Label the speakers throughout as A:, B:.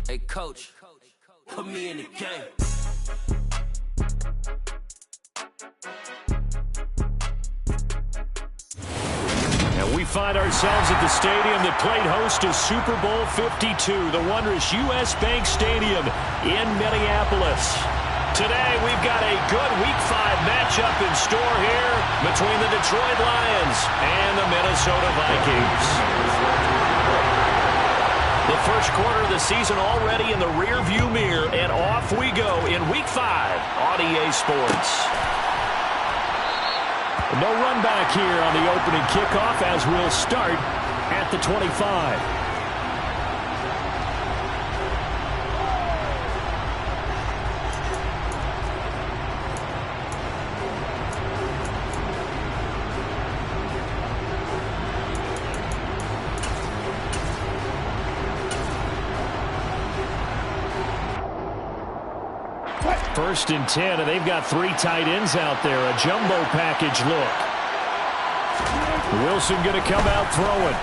A: Hey, coach, put me in the game.
B: And we find ourselves at the stadium that played host to Super Bowl 52, the wondrous U.S. Bank Stadium in Minneapolis. Today, we've got a good Week 5 matchup in store here between the Detroit Lions and the Minnesota Vikings. The first quarter of the season already in the rear-view mirror, and off we go in Week 5 on EA Sports. No run back here on the opening kickoff as we'll start at the 25. First and 10, and they've got 3 tight ends out there. A jumbo package look. Wilson going to come out throwing.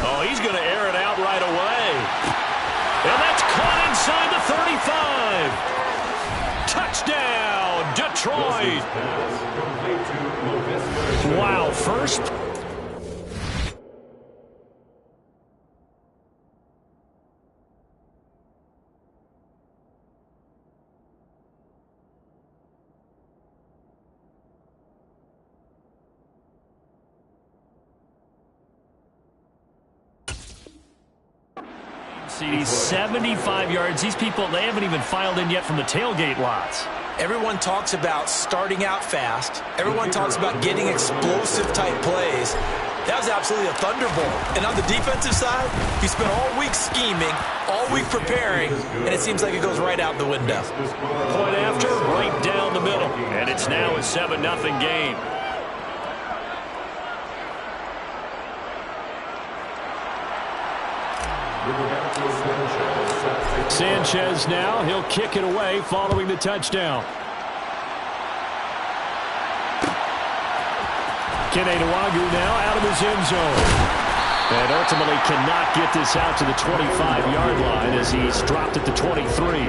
B: Oh, he's going to air it out right away. And that's caught inside the 35. Touchdown, Detroit. Wow, first. He's 75 yards. These people, they haven't even filed in yet from the tailgate lots.
C: Everyone talks about starting out fast. Everyone talks about getting explosive-type plays. That was absolutely a thunderbolt. And on the defensive side, he spent all week scheming, all week preparing, and it seems like it goes right out the window.
B: Point after, right down the middle. And it's now a 7-0 game. Sanchez now, he'll kick it away following the touchdown. Kenenuagu now out of his end zone. And ultimately cannot get this out to the 25-yard line as he's dropped at the 23.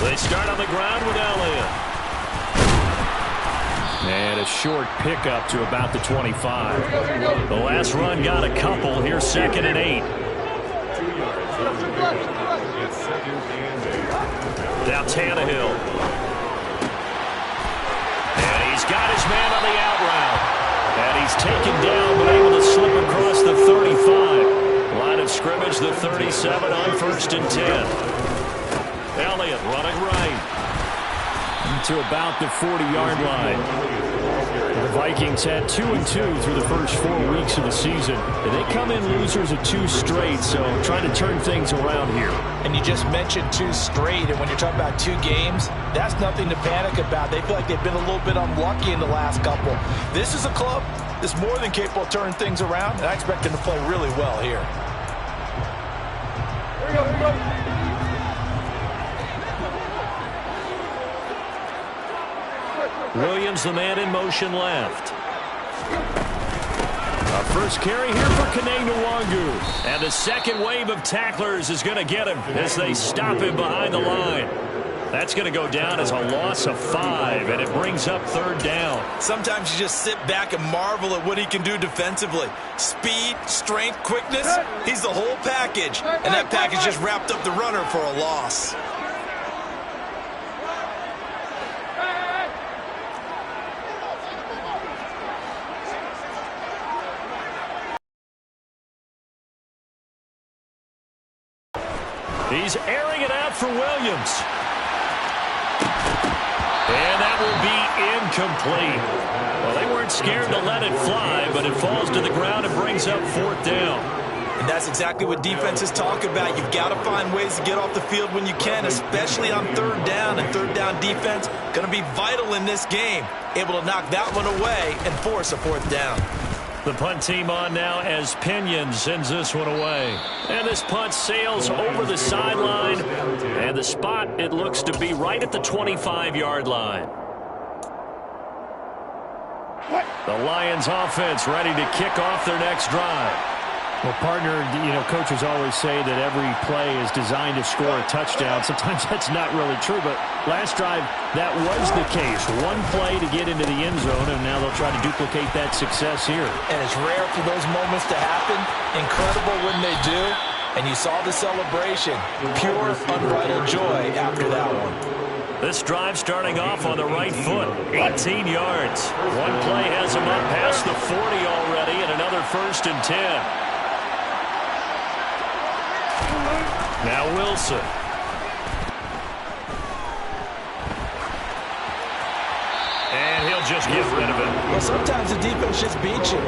B: They start on the ground with Elliott. And a short pickup to about the 25. The last run got a couple. Here's 2nd and 8. Now Tannehill. And he's got his man on the out route. And he's taken down but able to slip across the 35. Line of scrimmage, the 37 on 1st and 10. Elliott running right to about the 40-yard line. The Vikings had 2-2 through the first 4 weeks of the season. And they come in losers of 2 straight, so trying to turn things around here.
C: And you just mentioned 2 straight, and when you're talking about 2 games, that's nothing to panic about. They feel like they've been a little bit unlucky in the last couple. This is a club that's more than capable of turning things around, and I expect them to play really well here.
D: Here we go, here we go.
B: Williams, the man in motion left. A first carry here for Kenenuagu. And the second wave of tacklers is going to get him as they stop him behind the line. That's going to go down as a loss of 5, and it brings up 3rd down.
C: Sometimes you just sit back and marvel at what he can do defensively. Speed, strength, quickness, he's the whole package. And that package just wrapped up the runner for a loss.
B: He's airing it out for Williams. And that will be incomplete. Well, they weren't scared to let it fly, but it falls to the ground and brings up 4th down.
C: And that's exactly what defenses talk about. You've got to find ways to get off the field when you can, especially on third down. And third down defense going to be vital in this game. Able to knock that one away and force a fourth down.
B: The punt team on now as Pinion sends this one away. And this punt sails over the sideline. And the spot, it looks to be right at the 25-yard line. The Lions offense ready to kick off their next drive.
D: Well, partner, coaches always say that every play is designed to score a touchdown. Sometimes that's not really true, but last drive, that was the case. One play to get into the end zone, and now they'll try to duplicate that success here.
C: And it's rare for those moments to happen. Incredible when they do. And you saw the celebration. Pure, unbridled joy after that one.
B: This drive starting off on the right foot. 18 yards. One play has him up past the 40 already, and another 1st and 10. Now Wilson. And he'll just get rid of it.
C: Well, sometimes the defense just beats you.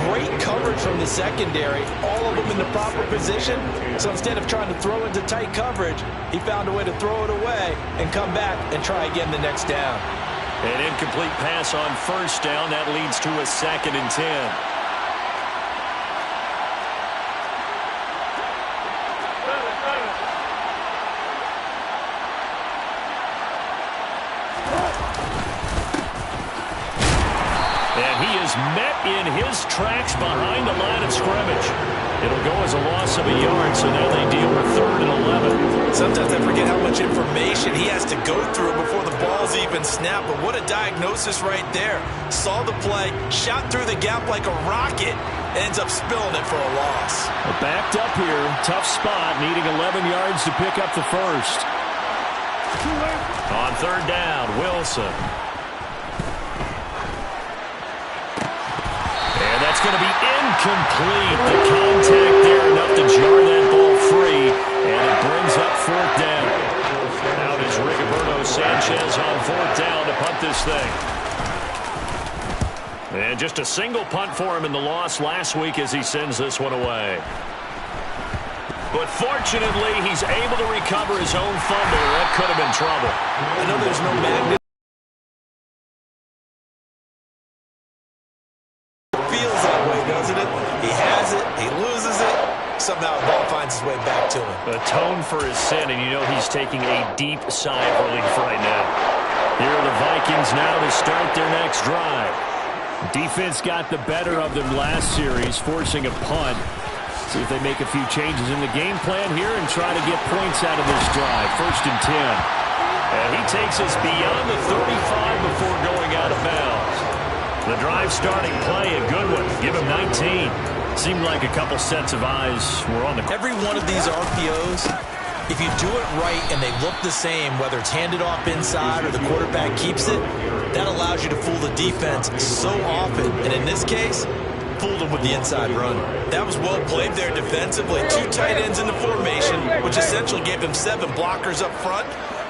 C: Great coverage from the secondary. All of them in the proper position. So instead of trying to throw into tight coverage, he found a way to throw it away and come back and try again the next down.
B: An incomplete pass on 1st down. That leads to a 2nd and 10. Met in his tracks behind the line of scrimmage. It'll go as a loss of a yard, so now they deal with 3rd and 11.
C: Sometimes I forget how much information he has to go through before the ball's even snapped, but what a diagnosis right there. Saw the play, shot through the gap like a rocket, ends up spilling it for a loss.
D: Well, backed up here, tough spot, needing 11 yards to pick up the first.
B: On 3rd down, Wilson. It's going to be incomplete. The contact there enough to jar that ball free, and it brings up 4th down. Out is Rigoberto Sanchez on 4th down to punt this thing. And just a single punt for him in the loss last week as he sends this one away. But fortunately, he's able to recover his own fumble. That could have been trouble.
C: I know there's no magnet. Somehow the ball finds its way back to him.
B: Atone for his sin, and he's taking a deep sigh of relief right now. Here are the Vikings now to start their next drive.
D: Defense got the better of them last series, forcing a punt. See if they make a few changes in the game plan here and try to get points out of this drive. 1st and 10.
B: And he takes us beyond the 35 before going out of bounds. The drive starting play, a good one. Give him 19. Seemed like a couple sets of eyes were on the...
C: Every one of these RPOs, if you do it right and they look the same, whether it's handed off inside or the quarterback keeps it, that allows you to fool the defense so often. And in this case, fooled them with the inside run. That was well played there defensively. 2 tight ends in the formation, which essentially gave them 7 blockers up front.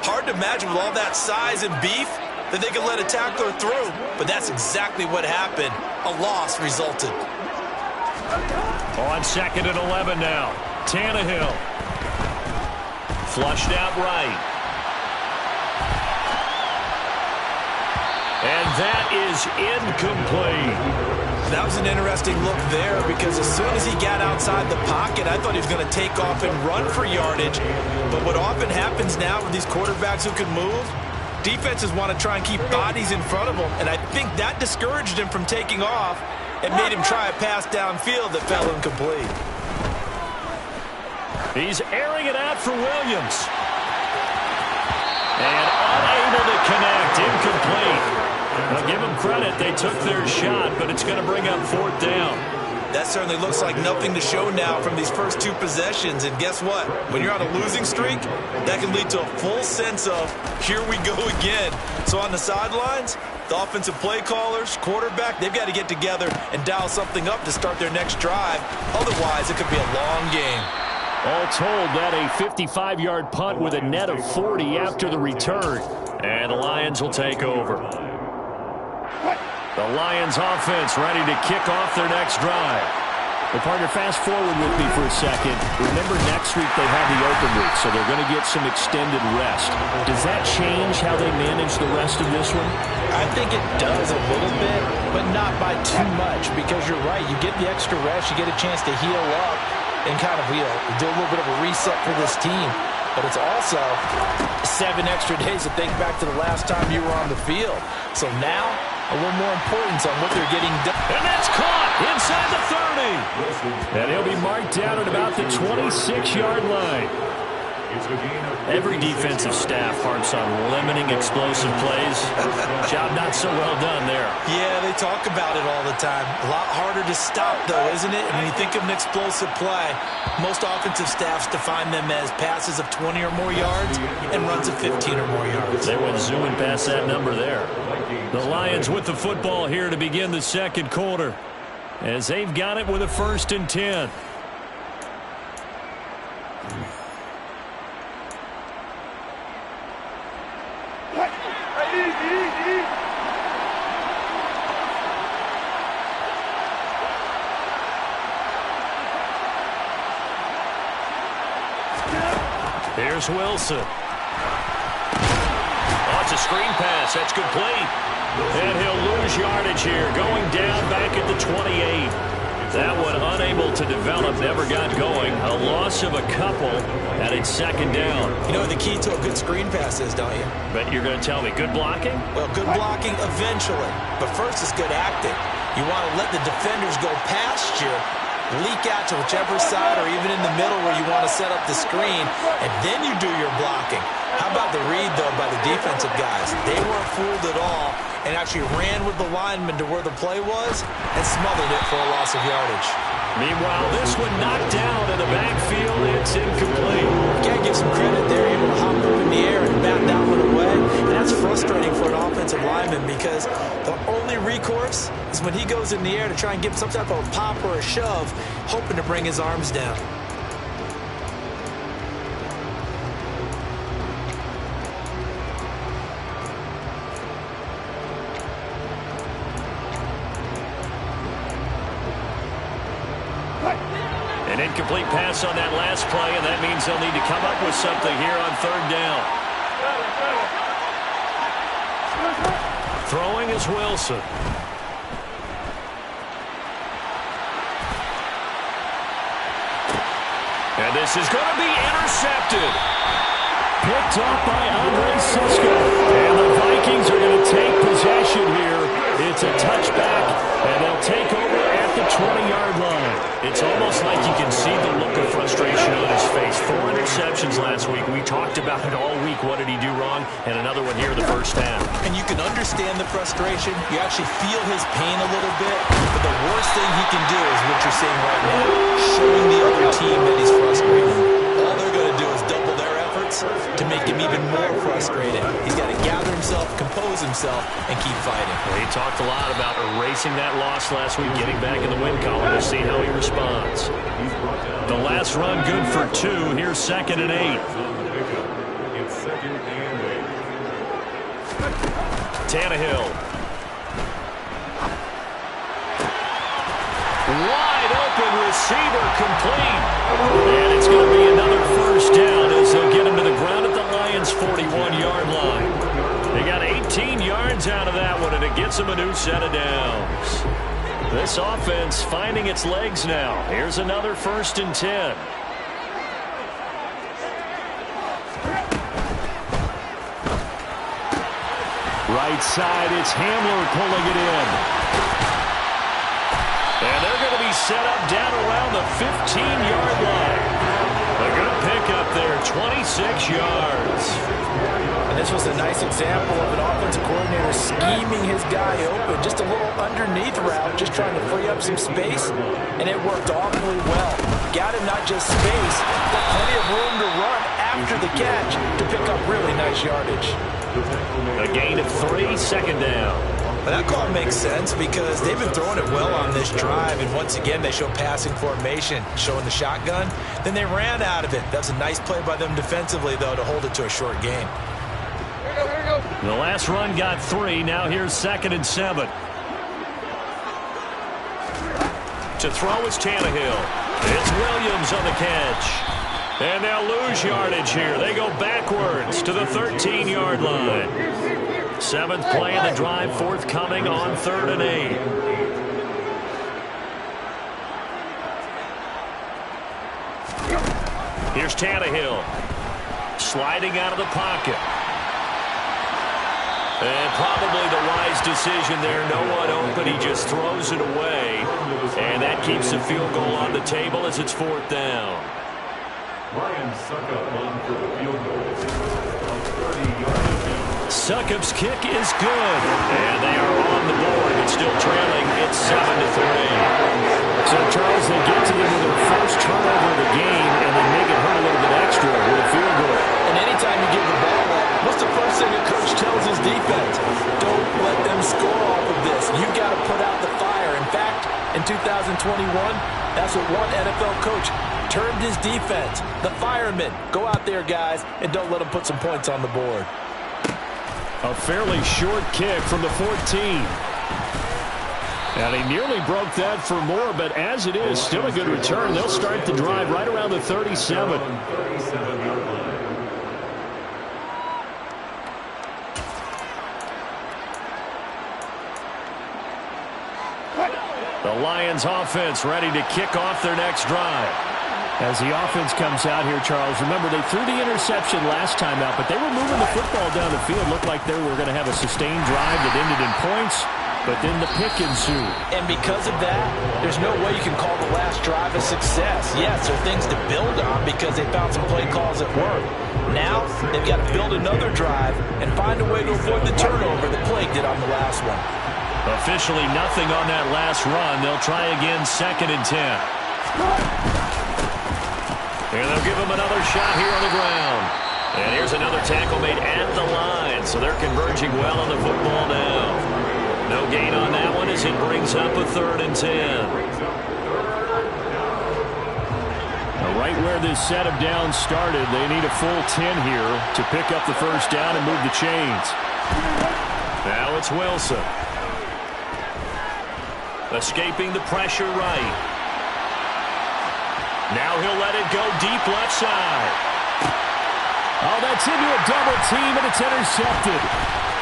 C: Hard to imagine with all that size and beef that they could let a tackler through. But that's exactly what happened. A loss resulted.
B: On 2nd and 11 now. Tannehill. Flushed out right. And that is incomplete.
C: That was an interesting look there because as soon as he got outside the pocket, I thought he was going to take off and run for yardage. But what often happens now with these quarterbacks who can move, defenses want to try and keep bodies in front of them. And I think that discouraged him from taking off and made him try a pass downfield that fell incomplete.
B: He's airing it out for Williams. And unable to connect, incomplete. I'll give them credit, they took their shot, but it's going to bring up 4th down.
C: That certainly looks like nothing to show now from these first 2 possessions. And guess what? When you're on a losing streak, that can lead to a full sense of, here we go again. So on the sidelines, the offensive play callers, quarterback, they've got to get together and dial something up to start their next drive. Otherwise, it could be a long game.
B: All told, that a 55-yard punt with a net of 40 after the return. And the Lions will take over. The Lions offense ready to kick off their next drive.
D: Well, partner, fast forward with me for a second. Remember, next week they have the open week, so they're going to get some extended rest. Does that change how they manage the rest of this one?
C: I think it does a little bit, but not by too much, because you're right. You get the extra rest, you get a chance to heal up and kind of do a little bit of a reset for this team. But it's also 7 extra days to think back to the last time you were on the field. So now, a little more importance on what they're getting done.
B: And that's caught inside the 30. And he'll be marked down at about the 26-yard line. Every defensive staff harps on limiting explosive plays. Job not so well done there.
C: Yeah, they talk about it all the time. A lot harder to stop, though, isn't it? And when you think of an explosive play, most offensive staffs define them as passes of 20 or more yards and runs of 15 or more yards.
B: They went zooming past that number there. The Lions with the football here to begin the second quarter, as they've got it with a 1st and 10. Here's Wilson. Oh, it's a screen pass. That's complete. And he'll lose yardage here, going down back at the 28. That one unable to develop, never got going. A loss of a couple, and it's 2nd down.
C: You know what the key to a good screen pass is, don't you?
B: But you're going to tell me, good blocking?
C: Well, good blocking eventually. But first is good acting. You want to let the defenders go past you, leak out to whichever side or even in the middle where you want to set up the screen, and then you do your blocking. How about the read, though, by the defensive guys? They weren't fooled at all and actually ran with the lineman to where the play was and smothered it for a loss of yardage.
B: Meanwhile, this one knocked down in the backfield. It's incomplete.
C: Can't give some credit there. Able to hop up in the air and bat that one away. And that's frustrating for an offensive lineman because the only recourse is when he goes in the air to try and give some type of a pop or a shove, hoping to bring his arms down.
B: An incomplete pass on that last play, and that means they'll need to come up with something here on 3rd down. Throwing is Wilson. And this is going to be intercepted. Picked off by Andre Cisco. And the Vikings are going to take possession here. It's a touchback, and they'll take over at the 20-yard line. It's almost like you can see the look of frustration on his face. 4 interceptions last week. We talked about it all week. What did he do wrong? And another one here in the first half.
C: And you can understand the frustration. You actually feel his pain a little bit. But the worst thing he can do is what you're saying right now, showing the other team that he's frustrated. All they're going to do is double their efforts to make him even more frustrated. He's got to gather himself, compose himself, and keep fighting.
B: Well, he talked a lot about erasing that loss last week, getting back in the win column. We'll see how he responds. The last run good for 2. Here's 2nd and 8. Tannehill. Wide open receiver complete. And it's going to be another 1st down as they'll get him to the ground at the Lions' 41-yard line. They got 18 yards out of that one, and it gets them a new set of downs. This offense finding its legs now. Here's another 1st and 10. Right side, it's Hamler pulling it in. And they're going to be set up down around the 15-yard line. A good pickup there, 26 yards.
C: And this was a nice example of an offensive coordinator scheming his guy open. Just a little underneath route, just trying to free up some space, and it worked awfully well. Got him not just space, but plenty of room to run after the catch to pick up really nice yardage.
B: A gain of 3, 2nd down.
C: But that call makes sense because they've been throwing it well on this drive, and once again they show passing formation, showing the shotgun. Then they ran out of it. That's a nice play by them defensively, though, to hold it to a short game.
B: The last run got 3. Now here's 2nd and 7. To throw is Tannehill. It's Williams on the catch. And they'll lose yardage here. They go backwards to the 13-yard line. 7th play of the drive, forthcoming on 3rd and 8. Here's Tannehill. Sliding out of the pocket. And probably the wise decision there. No one open. He just throws it away. And that keeps the field goal on the table as it's 4th down. Succop's kick is good. And they are on the board. It's still trailing. It's 7-3.
D: So, Charles, they get to them with their first turnover of the game, and they make it hurt a little bit extra with a field goal.
C: And anytime you give the ball up, what's the first thing a coach tells his defense? Don't let them score off of this. You've got to put out the fire. In fact, in 2021, that's what one NFL coach termed his defense. The firemen. Go out there, guys, and don't let them put some points on the board.
D: A fairly short kick from the 14. And he nearly broke that for more, but as it is, still a good return. They'll start the drive right around the 37. The Lions offense ready to kick off their next drive. As the offense comes out here, Charles, remember they threw the interception last time out, but they were moving the football down the field. Looked like they were going to have a sustained drive that ended in points. But then the pick ensued.
C: And because of that, there's no way you can call the last drive a success. Yes, there are things to build on because they found some play calls that work. Now, they've got to build another drive and find a way to avoid the turnover the play did on the last one.
B: Officially nothing on that last run. They'll try again 2nd and 10. And they'll give him another shot here on the ground. And here's another tackle made at the line. So they're converging well on the football now. No gain on that one as it brings up a 3rd and 10.
D: Now right where this set of downs started, they need a full 10 here to pick up the first down and move the chains.
B: Now it's Wilson. Escaping the pressure right. Now he'll let it go deep left side.
D: Oh, that's into a double team, and it's intercepted.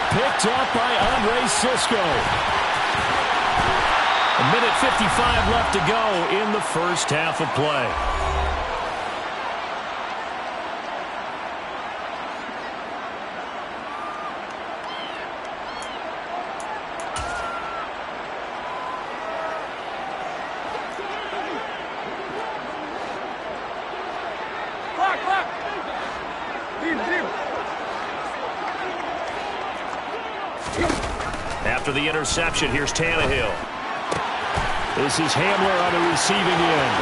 D: Picked up by Andre Sisco. A minute 55 left to go in the first half of play.
B: After the interception, here's Tannehill.
D: This is Hamler on the receiving end.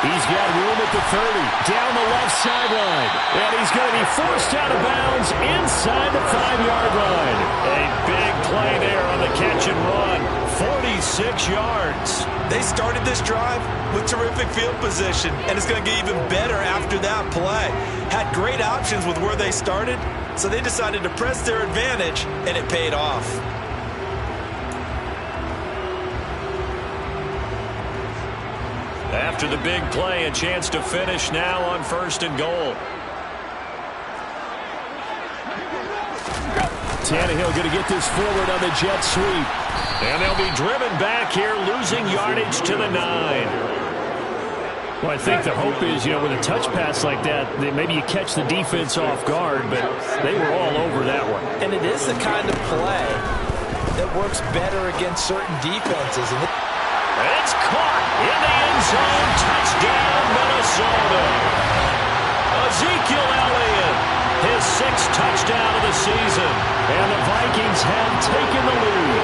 D: He's got room at the 30, down the left sideline. And he's going to be forced out of bounds inside the 5-yard line.
B: A big play there on the catch and run. 46 yards.
C: They started this drive with terrific field position, and it's going to get even better after that play. Had great options with where they started, so they decided to press their advantage, and it paid off.
B: After the big play, a chance to finish now on 1st and goal.
D: Tannehill going to get this forward on the jet sweep.
B: And they'll be driven back here, losing yardage to the 9.
D: Well, I think the hope is, with a touch pass like that maybe you catch the defense off guard, but they were all over that one.
C: And it is the kind of play that works better against certain defenses. And
B: it's caught in the end zone. Touchdown, Minnesota. Ezekiel Elliott, his 6th touchdown of the season.
D: And the Vikings have taken the lead.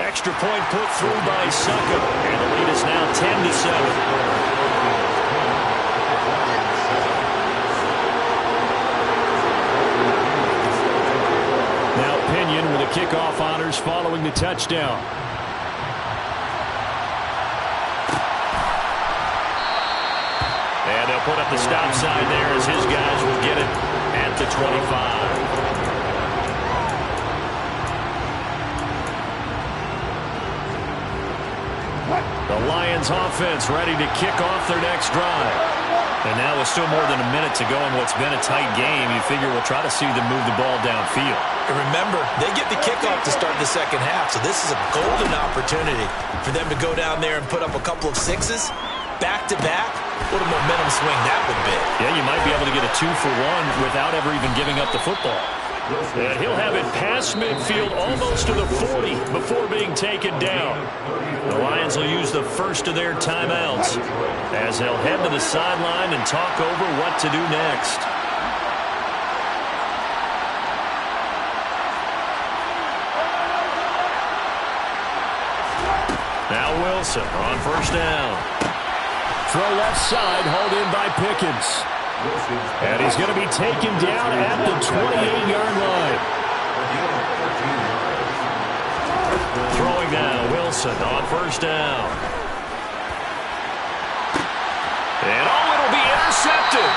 B: Extra point put through by Succop. And the lead is now 10-7.
D: With the kickoff honors following the touchdown.
B: And they'll put up the stop sign there as his guys will get it at the 25. The Lions offense ready to kick off their next drive. And now with still more than a minute to go in what's been a tight game, you figure we'll try to see them move the ball downfield.
C: And remember, they get the kickoff to start the second half, so this is a golden opportunity for them to go down there and put up a couple of sixes back-to-back. What a momentum swing that would be.
B: Yeah, you might be able to get a 2-for-1 without ever even giving up the football. And he'll have it past midfield almost to the 40 before being taken down. The Lions will use the first of their timeouts as they'll head to the sideline and talk over what to do next. Now Wilson on first down.
D: Throw left side, hauled in by Pickens. And he's going to be taken down at the 28-yard line.
B: Throwing now, Wilson on first down. And it'll be intercepted.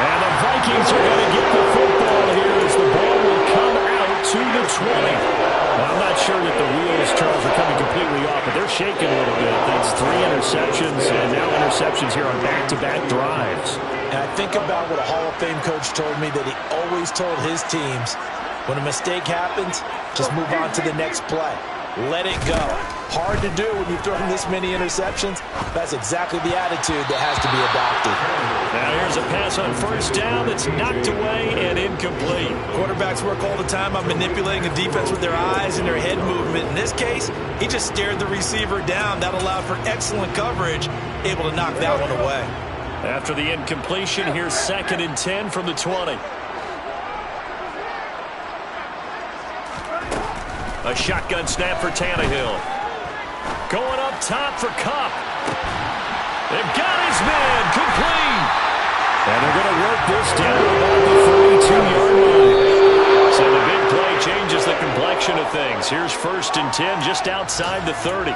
D: And the Vikings are going to get the football here as the ball will come out to the 20. Well, I'm not sure that the wheels, Charles, are coming completely off, but they're shaking a little bit. That's 3 interceptions and now interceptions here on back-to-back drives.
C: And I think about what a Hall of Fame coach told me, that he always told his teams, when a mistake happens, just move on to the next play. Let it go. Hard to do when you've thrown this many interceptions. That's exactly the attitude that has to be adopted.
B: Now here's a pass on first down that's knocked away and incomplete.
C: Quarterbacks work all the time on manipulating a defense with their eyes and their head movement. In this case, he just stared the receiver down. That allowed for excellent coverage, able to knock that one away.
B: After the incompletion, here's 2nd and 10 from the 20. A shotgun snap for Tannehill. Going up top for Kupp. They've got his man complete.
D: And they're going to work this down to about the 42-yard line.
B: So the big play changes the complexion of things. Here's 1st and 10 just outside the 30.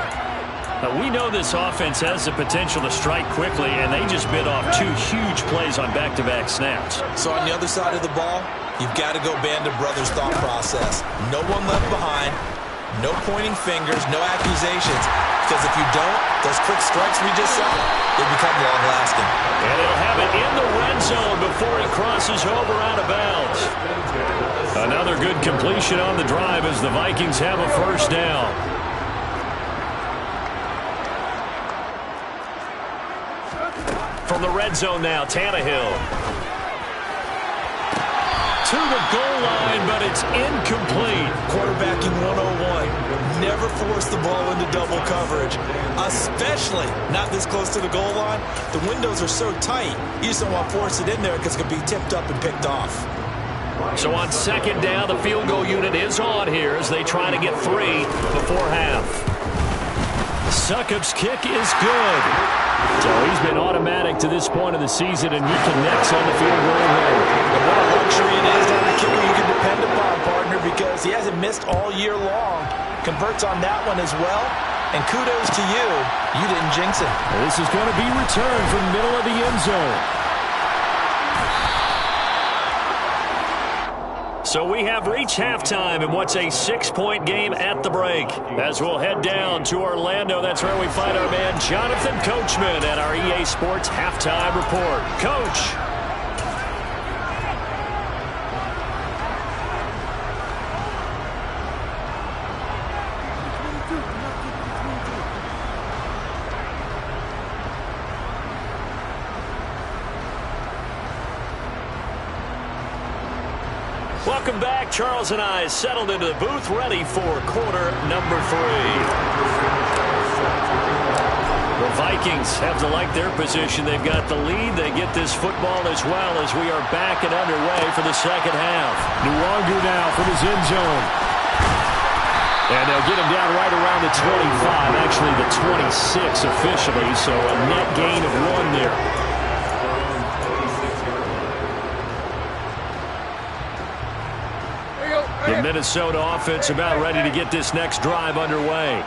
B: We know this offense has the potential to strike quickly, and they just bit off 2 huge plays on back-to-back snaps.
C: So on the other side of the ball, you've got to go Band of Brothers thought process. No one left behind, no pointing fingers, no accusations. Because if you don't, those quick strikes we just saw, they become long-lasting.
B: And they'll have it in the red zone before it crosses over out of bounds. Another good completion on the drive as the Vikings have a first down. From the red zone now, Tannehill. To the goal line, but it's incomplete.
C: Quarterbacking 101. Never force the ball into double coverage, especially not this close to the goal line. The windows are so tight, you just don't want to force it in there because it could be tipped up and picked off.
B: So on 2nd down, the field goal unit is on here as they try to get 3 before half. Succop's kick is good.
D: So he's been automatic to this point of the season, and he connects on the field goal here.
C: And what a luxury it is to have a kicker you can depend upon, partner, because he hasn't missed all year long. Converts on that one as well. And kudos to you. You didn't jinx it.
D: This is going to be returned from the middle of the end zone.
B: So we have reached halftime in what's a 6-point game at the break. As we'll head down to Orlando, that's where we find our man Jonathan Coachman at our EA Sports Halftime Report. Coach. Welcome back. Charles and I settled into the booth, ready for quarter number 3. The Vikings have to like their position. They've got the lead. They get this football as well as we are back and underway for the second half.
D: Nwangu now from his end zone. And they'll get him down right around the 25, actually the 26 officially, so a net gain of 1 there.
B: The Minnesota offense about ready to get this next drive underway.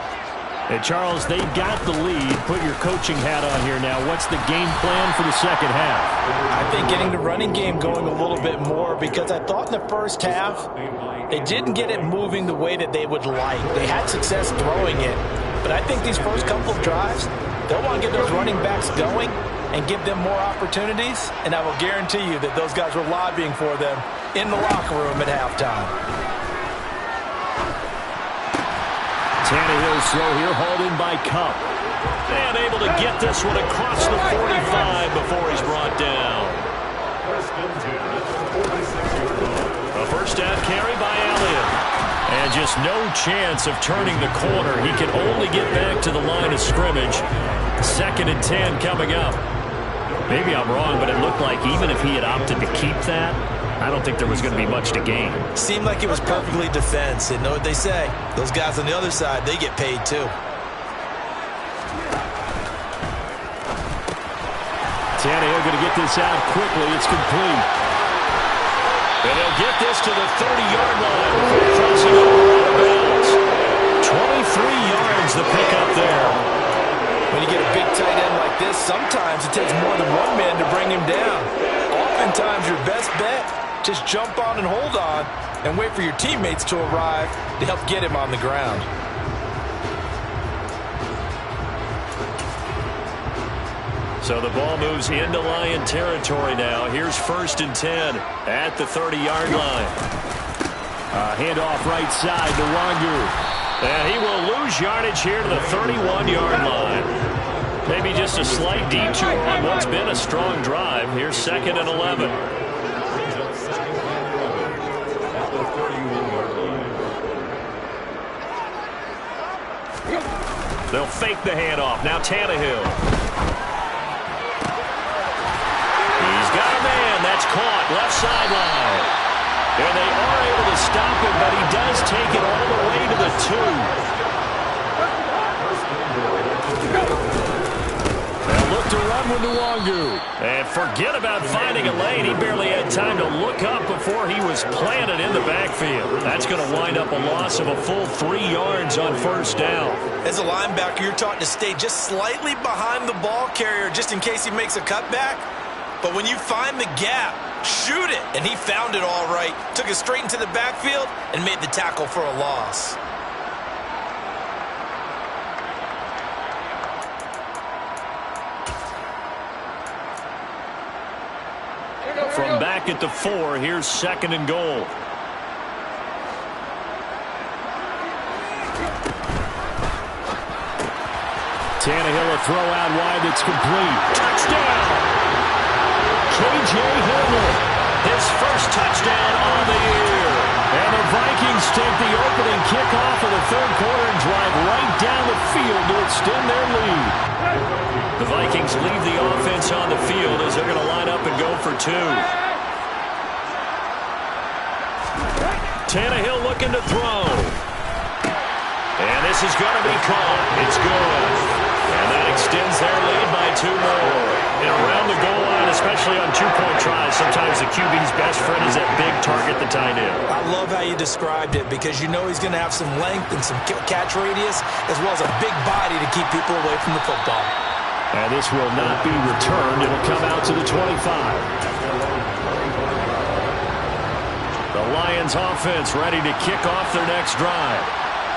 D: And Charles, they've got the lead. Put your coaching hat on here now. What's the game plan for the second half?
C: I think getting the running game going a little bit more, because I thought in the first half they didn't get it moving the way that they would like. They had success throwing it, But I think these first couple of drives, they'll want to get those running backs going and give them more opportunities. And I will guarantee you that those guys were lobbying for them in the locker room at halftime.
B: Tannehill's throw here hauled in by Cup. And able to get this one across the 45 before he's brought down. A first down carry by Elliott. And just no chance of turning the corner. He can only get back to the line of scrimmage. 2nd and 10 coming up. Maybe I'm wrong, but it looked like even if he had opted to keep that, I don't think there was going to be much to gain.
C: Seemed like it was perfectly defense. And know what they say? Those guys on the other side, they get paid too.
B: Tannehill going to get this out quickly. It's complete. And he'll get this to the 30-yard line before crossing over out of bounds. 23 yards the pickup there.
C: When you get a big tight end like this, sometimes it takes more than one man to bring him down. Oftentimes your best bet, just jump on and hold on and wait for your teammates to arrive to help get him on the ground.
B: So the ball moves into Lion territory now. Here's 1st and 10 at the 30-yard line. Handoff right side to Wangu. And he will lose yardage here to the 31-yard line. Maybe just a slight detour on what's been a strong drive. Here's 2nd and 11. They'll fake the handoff. Now Tannehill. Got a man. That's caught. Left sideline. And they are able to stop him, but he does take it all the way to the 2. They'll look to run with Nwangu. And forget about finding a lane. He barely had time to look up before he was planted in the backfield. That's going to wind up a loss of a full 3 yards on 1st down.
C: As a linebacker, you're taught to stay just slightly behind the ball carrier just in case he makes a cutback. But when you find the gap, shoot it. And he found it all right. Took it straight into the backfield and made the tackle for a loss.
B: From back at the 4, here's 2nd and goal. Tannehill a throw out wide that's complete. Touchdown! K.J. Hamler, his first touchdown on the year. And the Vikings take the opening kickoff of the 3rd quarter and drive right down the field to extend their lead. The Vikings leave the offense on the field as they're going to line up and go for 2. Tannehill looking to throw. And this is going to be caught. It's good. And that extends their lead by 2 more. And around the goal line, especially on 2-point tries, sometimes the QB's best friend is that big target, the tight end.
C: I love how you described it because you know he's going to have some length and some catch radius as well as a big body to keep people away from the football.
B: And this will not be returned. It'll come out to the 25. The Lions offense ready to kick off their next drive.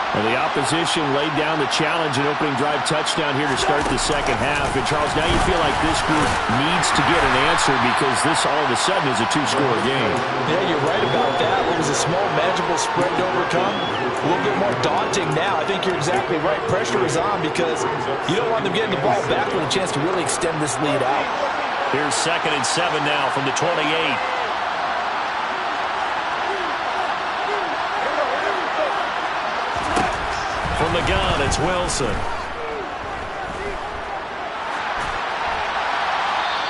B: Well, the opposition laid down the challenge and opening drive touchdown here to start the 2nd half. And, Charles, now you feel like this group needs to get an answer because this all of a sudden is a 2-score game.
C: Yeah, you're right about that. It was a small, manageable spread to overcome. A little bit more daunting now. I think you're exactly right. Pressure is on because you don't want them getting the ball back with a chance to really extend this lead out.
B: Here's 2nd and 7 now from the 28. From the gun, it's Wilson.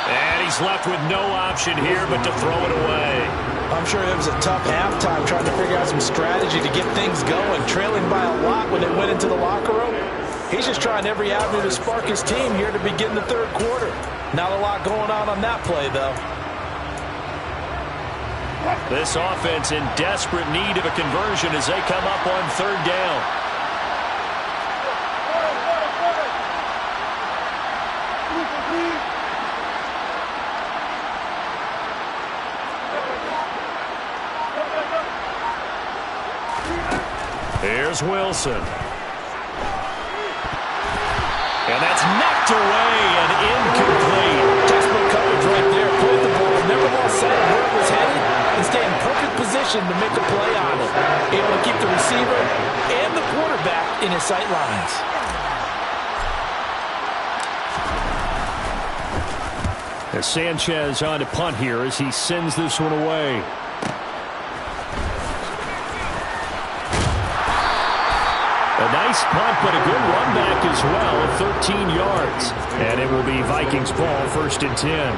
B: And he's left with no option here but to throw it away.
C: I'm sure it was a tough halftime trying to figure out some strategy to get things going. Trailing by a lot when they went into the locker room. He's just trying every avenue to spark his team here to begin the 3rd quarter. Not a lot going on that play, though.
B: This offense in desperate need of a conversion as they come up on 3rd down. Here's Wilson. And that's knocked away and incomplete.
C: Textbook coverage right there. Played the ball, never lost sight of where it was headed, and stayed in perfect position to make a play on it. Able to keep the receiver and the quarterback in his sight lines.
D: As Sanchez on to punt here as he sends this one away. A nice punt, but a good run back as well, 13 yards. And it will be Vikings ball, 1st and 10.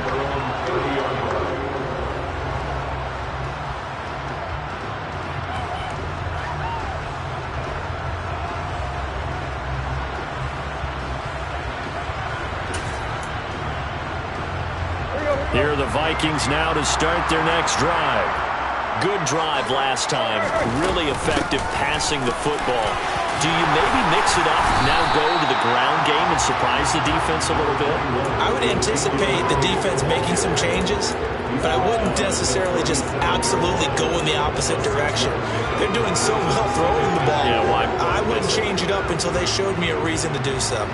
D: Here are the Vikings now to start their next drive.
B: Good drive last time. Really effective passing the football. Do you maybe mix it up, now go to the ground game and surprise the defense a little bit?
C: I would anticipate the defense making some changes, but I wouldn't necessarily just absolutely go in the opposite direction. They're doing so well throwing the ball.
B: Yeah, why?
C: I wouldn't change it up until they showed me a reason to do so.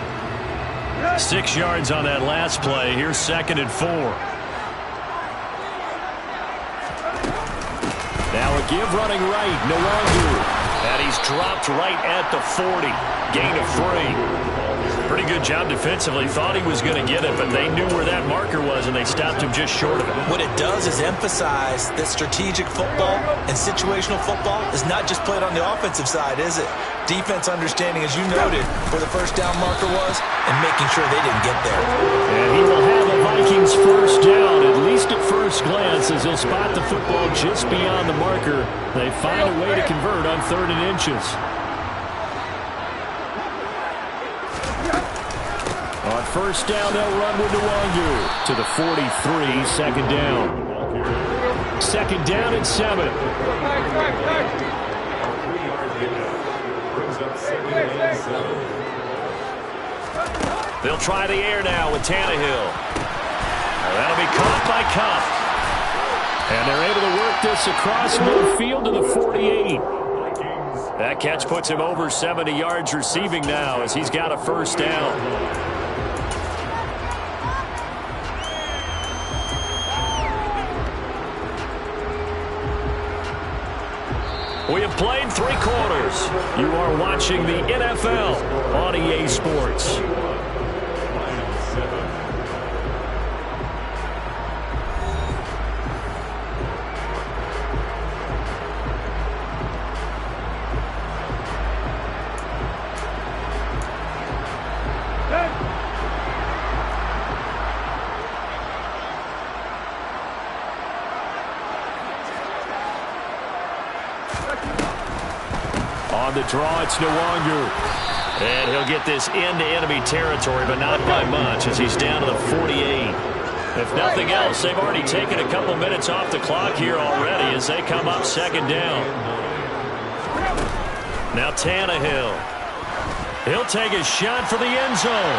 D: 6 yards on that last play. Here's 2nd and 4. Now a give running right, Nwangu.
B: And he's dropped right at the 40. Gain of 3.
D: Pretty good job defensively. Thought he was going to get it, but they knew where that marker was, and they stopped him just short of it.
C: What it does is emphasize that strategic football and situational football is not just played on the offensive side, is it? Defense understanding, as you noted, where the first down marker was and making sure they didn't get there.
D: And he will have a Vikings first down, at least at first glance, as he'll spot the football just beyond the marker. They find a way to convert on 3rd and inches. On first down, they'll run with Nwangu to the 43, 2nd down. 2nd down and 7.
B: They'll try the air now with Tannehill. That'll be caught by Cup.
D: And they're able to work this across midfield to the 48.
B: That catch puts him over 70 yards receiving now as he's got a first down. We have played 3 quarters. You are watching the NFL on EA Sports.
D: On the draw, it's Nwangu.
B: And he'll get this into enemy territory, but not by much as he's down to the 48.
D: If nothing else, they've already taken a couple minutes off the clock here already as they come up 2nd down.
B: Now Tannehill.
D: He'll take a shot for the end zone.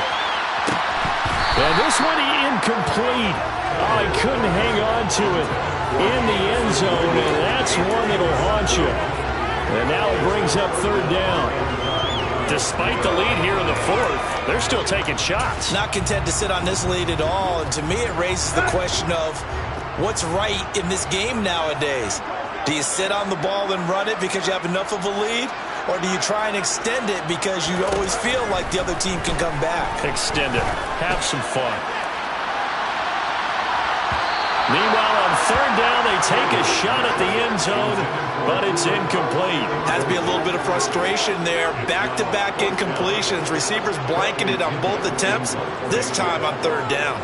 D: And this one incomplete. Oh, he couldn't hang on to it in the end zone, and that's one that'll haunt you. And now it brings up 3rd down.
B: Despite the lead here in the 4th, they're still taking shots.
C: Not content to sit on this lead at all, and to me it raises the question of what's right in this game nowadays. Do you sit on the ball and run it because you have enough of a lead, or do you try and extend it because you always feel like the other team can come back?
D: Extend it. Have some fun. Meanwhile, on 3rd down, they take a shot at the end zone, but it's incomplete.
C: Has to be a little bit of frustration there. Back-to-back incompletions. Receivers blanketed on both attempts, this time on 3rd down.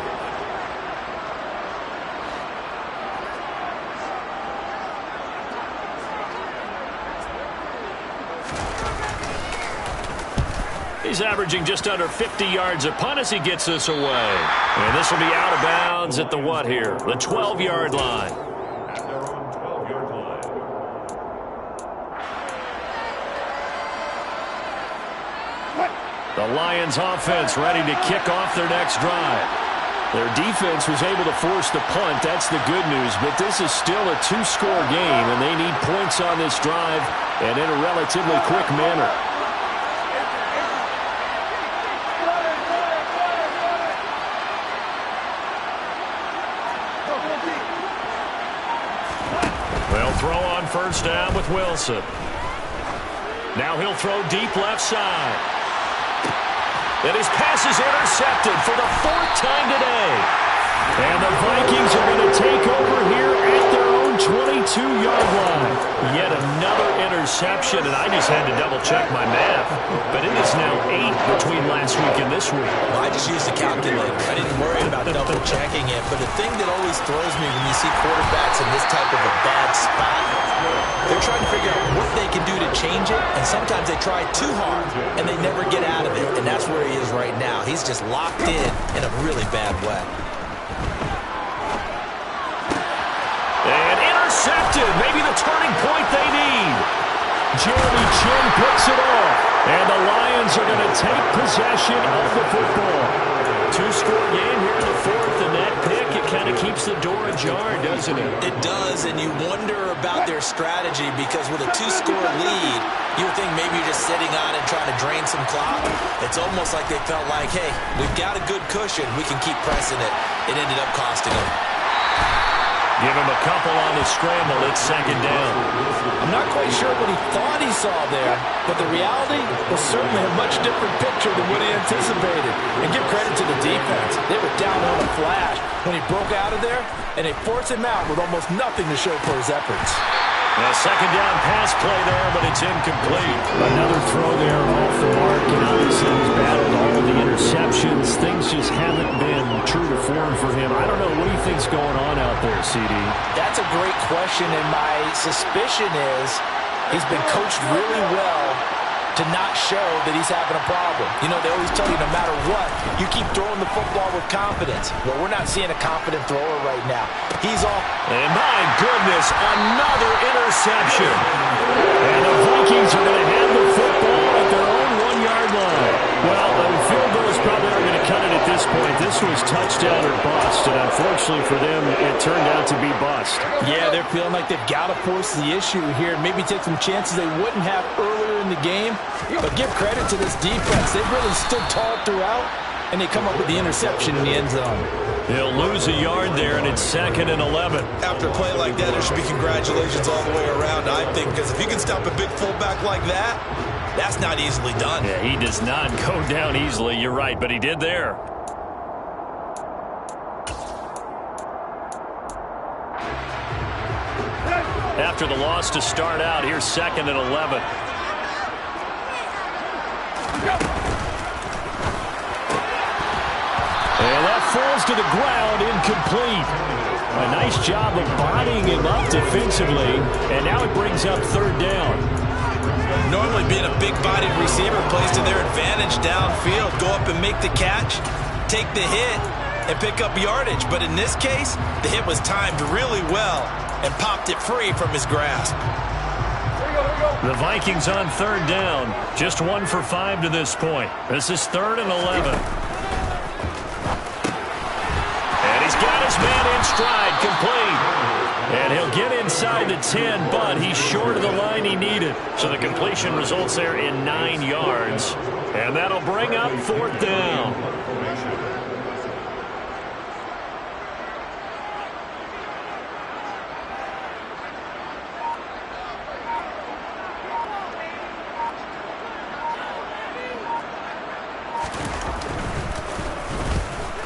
D: He's averaging just under 50 yards a punt as he gets this away. And this will be out of bounds at the what here? The 12-yard line. The Lions offense ready to kick off their next drive. Their defense was able to force the punt. That's the good news. But this is still a 2-score game, and they need points on this drive and in a relatively quick manner.
B: first down with Wilson. Now he'll throw deep left side. And his pass is intercepted for the 4th time today. And the Vikings are going to take over here at their own 22-yard line. Yet another interception, and I just had to double-check my math. But it is now 8 between last week and this week.
C: Well, I just used a calculator. I didn't worry about double-checking it. But the thing that always throws me when you see quarterbacks in this type of a bad spot, they're trying to figure out what they can do to change it, and sometimes they try too hard, and they never get out of it. And that's where he is right now. He's just locked in a really bad way.
B: And intercepted. Maybe the turning point they need. Jeremy Chin picks it off. And the Lions are going to take possession of the football. 2-score game here in the 4th, and that pick, it kind of keeps the door ajar, doesn't it?
C: It does, and you wonder about their strategy because with a 2-score lead, you would think maybe you're just sitting on and trying to drain some clock. It's almost like they felt like, hey, we've got a good cushion. We can keep pressing it. It ended up costing them.
B: Give him a couple on the scramble. It's 2nd down.
C: I'm not quite sure what he thought he saw there, but the reality was certainly a much different picture than what he anticipated. And give credit to the defense. They were down on a flash when he broke out of there, and they forced him out with almost nothing to show for his efforts.
B: A 2nd down pass play there, but it's incomplete.
D: Another throw there off the mark, and obviously he's battled all of the interceptions. Things just haven't been true to form for him. I don't know. What do you think's going on out there, CD?
C: That's a great question, and my suspicion is he's been coached really well to not show that he's having a problem. You know, they always tell you no matter what, you keep throwing the football with confidence. Well, we're not seeing a confident thrower right now. He's off.
B: And my goodness, another interception. And the Vikings are going to have the football at their own 1-yard line. Well, the field goals probably aren't going to cut it at this point. This was touchdown or bust, and unfortunately for them, it turned out to be bust.
C: Yeah, they're feeling like they've got to force the issue here and maybe take some chances they wouldn't have earlier in the game. But give credit to this defense. They've really stood tall throughout, and they come up with the interception in the end zone.
B: He'll lose a yard there, and it's 2nd and 11.
C: After a play like that, there should be congratulations all the way around, I think, because if you can stop a big fullback like that, that's not easily done.
B: Yeah, he does not go down easily. You're right, but he did there. After the loss to start out, here's 2nd and 11. And that falls to the ground, incomplete. A nice job of bodying him up defensively, and now it brings up 3rd down.
C: Normally being a big-bodied receiver plays to their advantage downfield. Go up and make the catch, take the hit, and pick up yardage. But in this case, the hit was timed really well and popped it free from his grasp.
B: The Vikings on 3rd down. Just 1 for 5 to this point. This is 3rd and 11. And he's got his man in stride, complete. And he'll get inside the 10, but he's short of the line he needed. So the completion results there in 9 yards. And that'll bring up 4th down.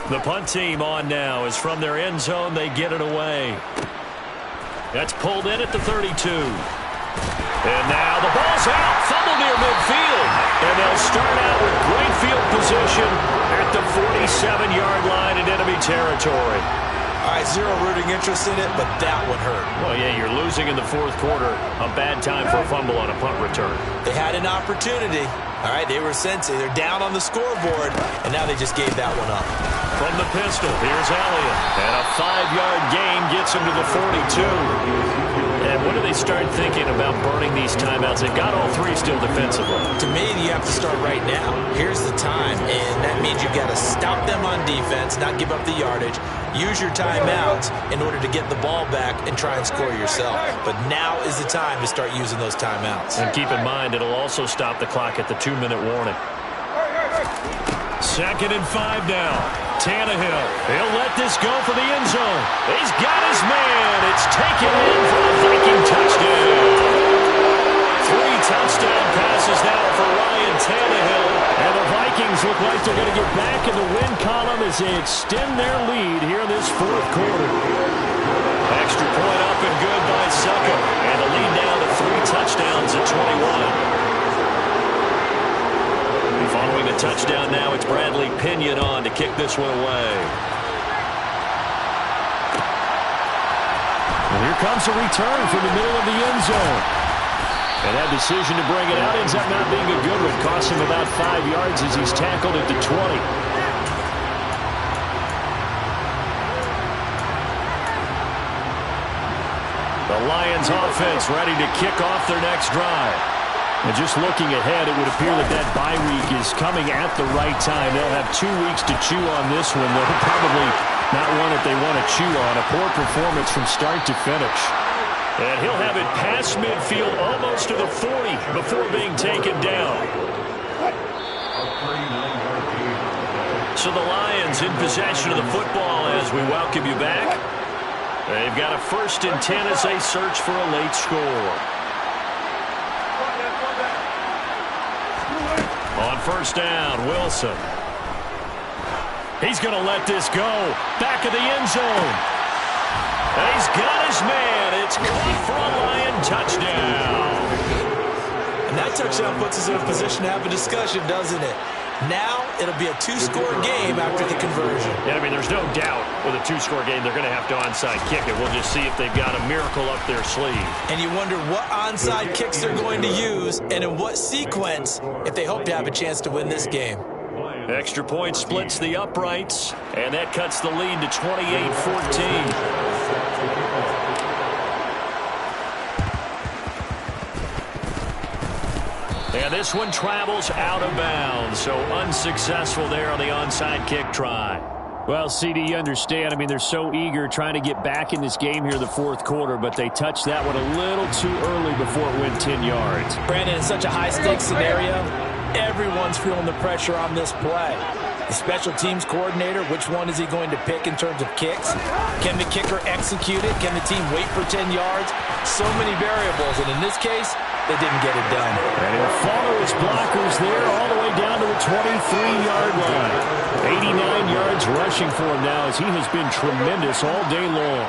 B: The punt team on now is from their end zone. They get it away. That's pulled in at the 32. And now the ball's out. Fumble near midfield. And they'll start out with great field position at the 47-yard line in enemy territory.
C: All right, zero rooting interest in it, but that one hurt.
B: Well, yeah, you're losing in the 4th quarter. A bad time for a fumble on a punt return.
C: They had an opportunity. All right, they were sensing. They're down on the scoreboard, and now they just gave that one up.
B: From the pistol, here's Elliott. And a 5-yard gain gets him to the 42. And when do they start thinking about burning these timeouts? They've got all 3 still defensively.
C: To me, you have to start right now. Here's the time, and that means you've got to stop them on defense, not give up the yardage. Use your timeouts in order to get the ball back and try and score yourself. But now is the time to start using those timeouts.
B: And keep in mind, it'll also stop the clock at the 2-minute warning. 2nd and 5 now. Tannehill, he'll let this go for the end zone. He's got his man. It's taken in for a Viking touchdown. 3 touchdown passes now for Ryan Tannehill.
D: And the Vikings look like they're going to get back in the win column as they extend their lead here in this 4th quarter.
B: Extra point up and good by Succop. And the lead now to 3 touchdowns at 21. Following the touchdown now, it's Bradley Pinion on to kick this one away.
D: And here comes a return from the middle of the end zone. And that decision to bring it out ends up not being a good one. Costs him about 5 yards as he's tackled at the 20.
B: The Lions offense ready to kick off their next drive.
D: And just looking ahead, it would appear that that bye week is coming at the right time. They'll have 2 weeks to chew on this one. They're probably not one that they want to chew on. A poor performance from start to finish.
B: And he'll have it past midfield almost to the 40 before being taken down. So the Lions in possession of the football as we welcome you back. They've got a 1st and 10 as they search for a late score. On 1st down, Wilson. He's going to let this go. Back of the end zone. He's got his man. It's caught for a Lion touchdown.
C: And that touchdown puts us in a position to have a discussion, doesn't it? Now it'll be a 2-score game after the conversion.
D: Yeah, I mean, there's no doubt with a 2-score game they're going to have to onside kick it. We'll just see if they've got a miracle up their sleeve.
C: And you wonder what onside kicks they're going to use and in what sequence if they hope to have a chance to win this game.
B: Extra point splits the uprights, and that cuts the lead to 28-14. And this one travels out of bounds, so unsuccessful there on the onside kick try.
D: Well, CD, you understand. I mean, they're so eager trying to get back in this game here in the 4th quarter, but they touched that one a little too early before it went 10 yards.
C: Brandon, in such a high-stakes scenario, everyone's feeling the pressure on this play. The special teams coordinator, which one is he going to pick in terms of kicks? Can the kicker execute it? Can the team wait for 10 yards? So many variables, and in this case, they didn't get it done.
D: And he'll follow his blockers there all the way down to the 23-yard line. 89 yards rushing for him now as he has been tremendous all day long.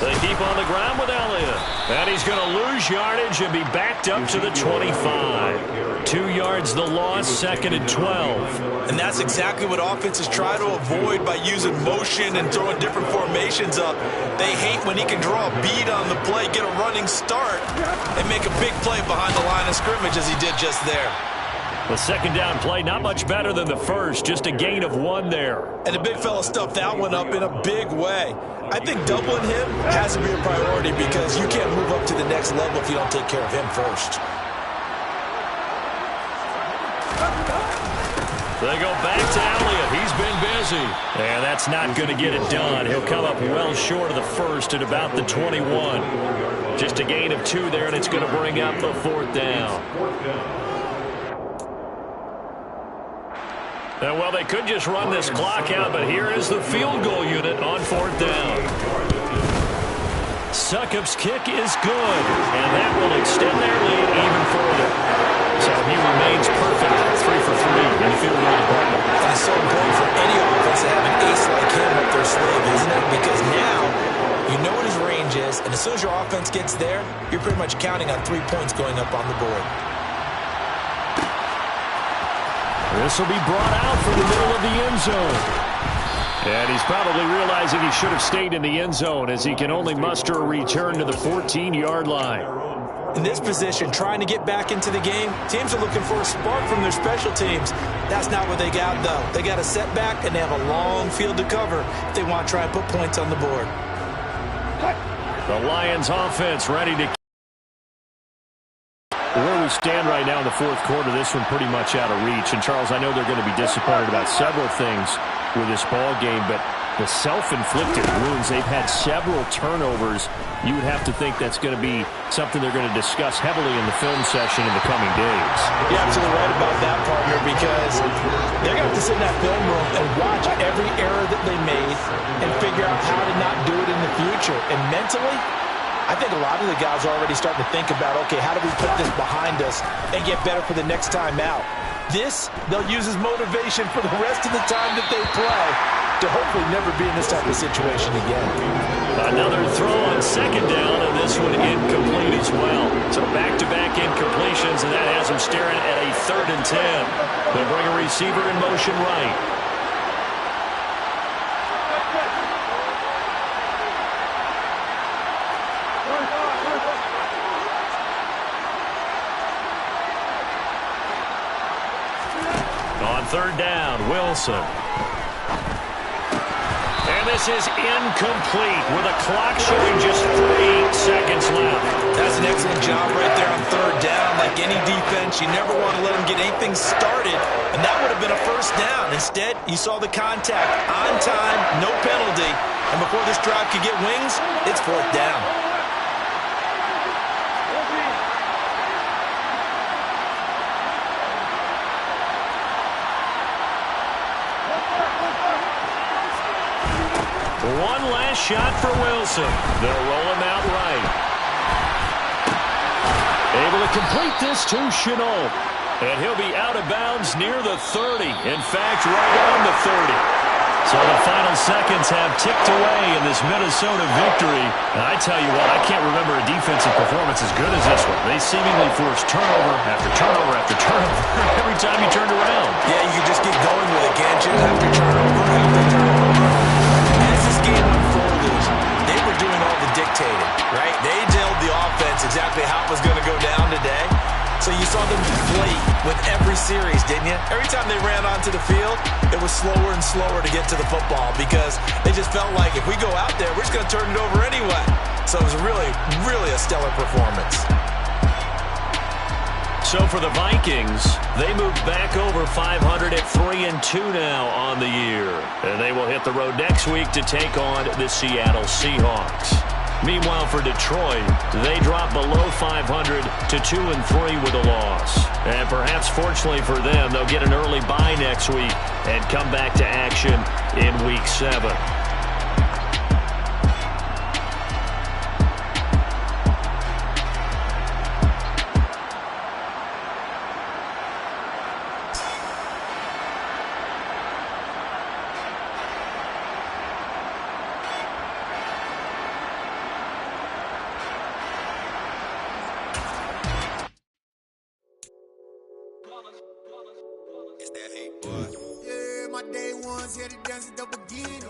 B: They keep on the ground with Elliott. And he's going to lose yardage and be backed up to the 25. 2 yards the loss, 2nd and 12.
C: And that's exactly what offenses try to avoid by using motion and throwing different formations up. They hate when he can draw a bead on the play, get a running start, and make a big play behind the line of scrimmage as he did just there.
B: The 2nd down play, not much better than the first, just a gain of 1 there.
C: And the big fella stuffed that one up in a big way. I think doubling him has to be a priority because you can't move up to the next level if you don't take care of him first.
B: They go back to Elliott. He's been busy. And that's not going to get it done. He'll come up well short of the first at about the 21. Just a gain of 2 there, and it's going to bring up the 4th down. Well, they could just run this clock out, but here is the field goal unit on 4th down. Succop's kick is good, and that will extend their lead even further. So he remains perfect, 3 for 3 in the field goal department.
C: And it's so important for any offense to have an ace like him up their sleeve, isn't it? Because now you know what his range is, and as soon as your offense gets there, you're pretty much counting on 3 points going up on the board.
D: This will be brought out from the middle of the end zone. And he's probably realizing he should have stayed in the end zone as he can only muster a return to the 14-yard line.
C: In this position, trying to get back into the game, teams are looking for a spark from their special teams. That's not what they got, though. They got a setback, and they have a long field to cover if they want to try and put points on the board.
B: The Lions offense ready to
D: where we stand right now in the 4th quarter, this one pretty much out of reach. And, Charles, I know they're going to be disappointed about several things with this ball game, but the self-inflicted wounds. They've had several turnovers. You would have to think that's going to be something they're going to discuss heavily in the film session in the coming days.
C: You're absolutely right about that, partner, because they're going to have to sit in that film room and watch every error that they made and figure out how to not do it in the future. And mentally, I think a lot of the guys are already starting to think about, okay, how do we put this behind us and get better for the next time out? This, they'll use as motivation for the rest of the time that they play to hopefully never be in this type of situation again.
B: Another throw on second down, and this one incomplete as well. So back-to-back incompletions, and that has them staring at a 3rd and 10. They'll bring a receiver in motion right. On 3rd down, Wilson. And this is incomplete with a clock showing just 3 seconds left.
C: That's an excellent job right there on 3rd down. Like any defense, you never want to let them get anything started, and that would have been a 1st down. Instead, you saw the contact on time, no penalty, and before this drive could get wings, it's 4th down.
B: One last shot for Wilson. They'll roll him out right. Able to complete this to Chenault. And he'll be out of bounds near the 30. In fact, right on the 30. So the final seconds have ticked away in this Minnesota victory. And I tell you what, I can't remember a defensive performance as good as this one. They seemingly forced turnover after turnover after turnover every time you turned around.
C: Yeah, you can just keep going with it, can't you? After turnover, after turnover. As this game unfolded, they were doing all the dictating, right? They told the offense exactly how it was going to go down today. So you saw them deflate with every series, didn't you? Every time they ran onto the field, it was slower and slower to get to the football because they just felt like if we go out there, we're just going to turn it over anyway. So it was really, really a stellar performance.
B: So for the Vikings, they moved back over 500 at 3-2 now on the year. And they will hit the road next week to take on the Seattle Seahawks. Meanwhile, for Detroit, they drop below 500 to 2-3 with a loss. And perhaps fortunately for them, they'll get an early bye next week and come back to action in Week 7.
A: Yeah, my day ones here to dance at the beginning.